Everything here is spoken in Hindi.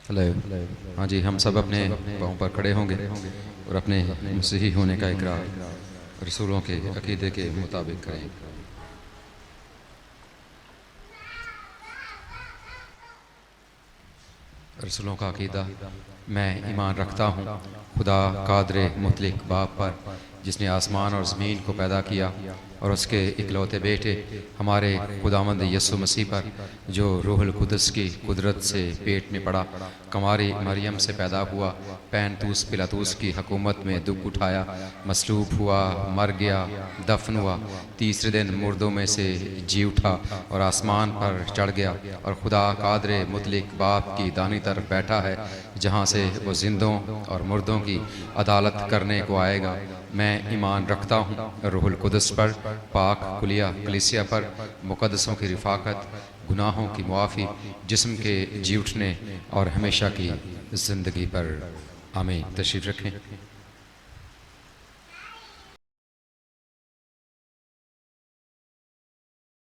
हेलो। हाँ जी, हम सब अपने पाँव पर खड़े होंगे और अपने मसीही होने का इकरार रसूलों के अकीदे के मुताबिक करें। रसूलों का अकीदा। मैं ईमान रखता हूँ खुदा कादरे मुतलिक बाप पर, जिसने आसमान और ज़मीन को पैदा किया, और उसके इकलौते बेटे हमारे खुदावंद यस्सु मसीह पर, जो रूहुल कुदस की कुदरत से पेट में पड़ा, कमारी मरियम से पैदा हुआ, पैंतूस पिलातूस की हुकूमत में दुख उठाया, मसलूब हुआ, मर गया, दफन हुआ, तीसरे दिन मुर्दों में से जी उठा और आसमान पर चढ़ गया, और खुदा कादरे मुतलिक बाप की दानी तरफ बैठा है, जहाँ से वो जिंदों और मुर्दों की अदालत करने को आएगा। मैं ईमान रखता हूँ रूहुल कुदस पर, पाक कुलिया कलीसिया पर, मुकद्दसों की रिफाकत, गुनाहों की मुआफ़ी, जिस्म के जी उठने और हमेशा की ज़िंदगी पर। आमीन। तशरीफ़ रखें।